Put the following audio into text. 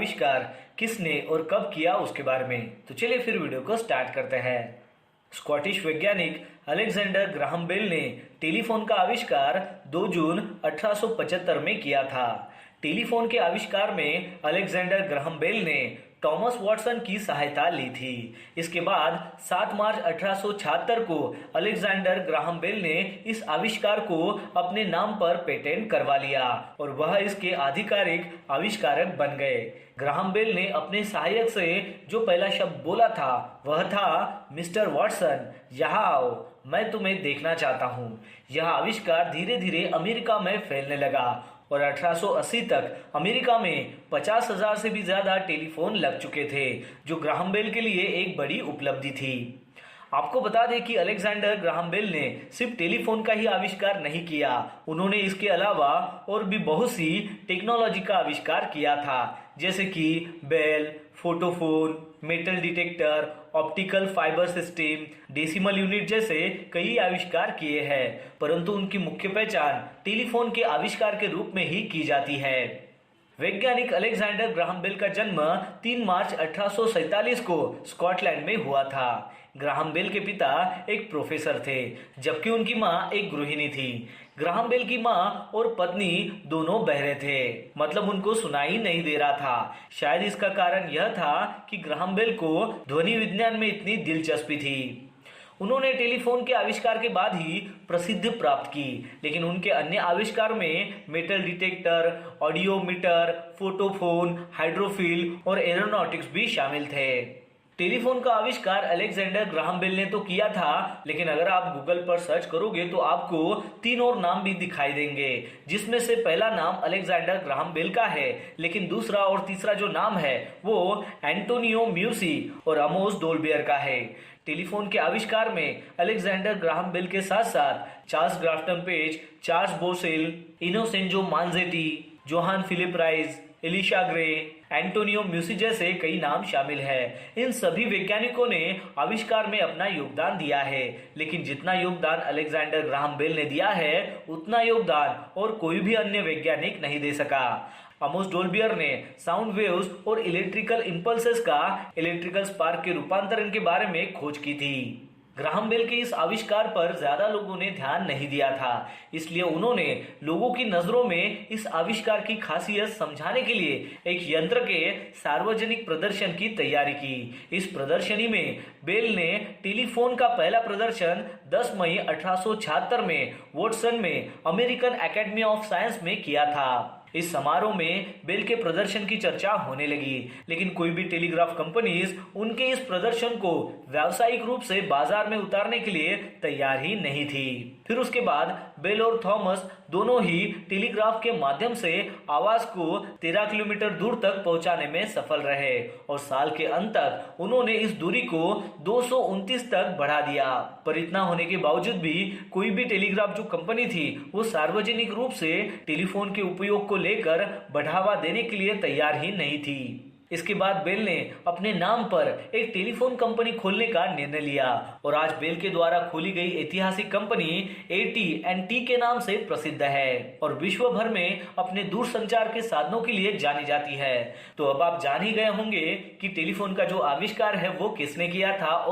आविष्कार किसने और कब किया उसके बारे में। तो चलिए फिर वीडियो को स्टार्ट करते हैं। स्कॉटिश वैज्ञानिक अलेक्जेंडर ग्राहम बेल ने टेलीफोन का आविष्कार 2 जून 1875 में किया था। टेलीफोन के आविष्कार में अलेक्जेंडर ग्राहम बेल ने टॉमस वॉटसन की सहायता ली थी। इसके बाद 7 मार्च 1876 को अलेक्जेंडर ग्राहम बेल ने इस आविष्कार को अपने नाम पर पेटेंट करवा लिया और वह इसके आधिकारिक आविष्कारक बन गए। ग्राहम बेल ने अपने सहायक से जो पहला शब्द बोला था वह था, मिस्टर वॉटसन, यहाँ आओ, मैं तुम्हें देखना चाहता हूँ। यह आविष्कार धीरे धीरे अमेरिका में फैलने लगा और 1880 तक अमेरिका में 50,000 से भी ज्यादा टेलीफोन लग चुके थे, जो ग्राहम बेल के लिए एक बड़ी उपलब्धि थी। आपको बता दें कि अलेक्जेंडर ग्राहम बेल ने सिर्फ टेलीफोन का ही आविष्कार नहीं किया, उन्होंने इसके अलावा और भी बहुत सी टेक्नोलॉजी का आविष्कार किया था, जैसे कि Bell, photophone, metal detector, optical fibre system, decimal unit जैसे कई आविष्कार किए हैं, परंतु उनकी मुख्य पहचान टेलीफोन के आविष्कार के रूप में ही की जाती है। वैज्ञानिक अलेक्जेंडर ग्राहम बेल का जन्म 3 मार्च 1847 को स्कॉटलैंड में हुआ था। ग्राहम बेल के पिता एक प्रोफेसर थे, जबकि उनकी मां एक गृहिणी थी। ग्राहम बेल की मां और पत्नी दोनों बहरे थे, मतलब उनको सुनाई नहीं दे रहा था। शायद इसका कारण यह था कि ग्राहम बेल को ध्वनि विज्ञान में इतनी दिलचस्पी थी। उन्होंने टेलीफोन के आविष्कार के बाद ही प्रसिद्धि प्राप्त की, लेकिन उनके अन्य आविष्कार में मेटल डिटेक्टर, ऑडियोमीटर, फोटोफोन, हाइड्रोफिल और एरोनॉटिक्स भी शामिल थे। टेलीफोन का आविष्कार अलेक्जेंडर ग्राहम बेल ने तो किया था, लेकिन अगर आप गूगल पर सर्च करोगे तो आपको 3 और नाम भी दिखाई देंगे, जिसमें से पहला नाम अलेक्जेंडर ग्राहम बेल का है, लेकिन दूसरा और तीसरा जो नाम है वो एंटोनियो म्यूसी और अमोस डोल्बियर का है। टेलीफोन के आविष्कार में अलेक्जेंडर ग्राहम बेल के साथ साथ Charles Grafton Page, Charles Bourseul, Innocenzo Manzetti, Johann Philipp Reis, Elisha Gray, Antonio Meucci जैसे कई नाम शामिल हैं। इन सभी वैज्ञानिकों ने आविष्कार में अपना योगदान दिया है, लेकिन जितना योगदान अलेक्जेंडर ग्राहम बेल ने दिया है उतना योगदान और कोई भी अन्य वैज्ञानिक नहीं दे सका। अमोस डोल्बियर ने साउंड वेव्स और इलेक्ट्रिकल इंपल्सेस का इलेक्ट्रिकल स्पार्क के रूपांतरण के बारे में खोज की थी। ग्राहम बेल के इस आविष्कार पर ज्यादा लोगों ने ध्यान नहीं दिया था, इसलिए उन्होंने लोगों की नजरों में इस आविष्कार की खासियत समझाने के लिए एक यंत्र के सार्वजनिक प्रदर्शन की तैयारी की। इस प्रदर्शनी में बेल ने टेलीफोन का पहला प्रदर्शन 10 मई 1876 में वॉटसन में अमेरिकन एकेडमी ऑफ साइंस में किया था। इस समारोह में बेल के प्रदर्शन की चर्चा होने लगी, लेकिन कोई भी टेलीग्राफ कंपनीज उनके इस प्रदर्शन को व्यावसायिक रूप से बाजार में उतारने के लिए तैयार ही नहीं थी। फिर उसके बाद बेल और थॉमस दोनों ही टेलीग्राफ के माध्यम से आवाज को 13 किलोमीटर दूर तक पहुंचाने में सफल रहे और साल के अंत तक उन्होंने इस दूरी को 229 तक बढ़ा दिया। पर इतना होने के बावजूद भी कोई भी टेलीग्राफ जो कंपनी थी वो सार्वजनिक रूप से टेलीफोन के उपयोग को लेकर बढ़ावा देने के लिए तैयार ही नहीं थी। इसके बाद बेल ने अपने नाम पर एक टेलीफोन कंपनी खोलने का निर्णय लिया और आज बेल के द्वारा खोली गई ऐतिहासिक कंपनी AT&T के नाम से प्रसिद्ध है और विश्व भर में अपने दूरसंचार के साधनों के लिए जानी जाती है। तो अब आप जान ही गए होंगे कि टेलीफोन का जो आविष्कार है वो किसने किया था और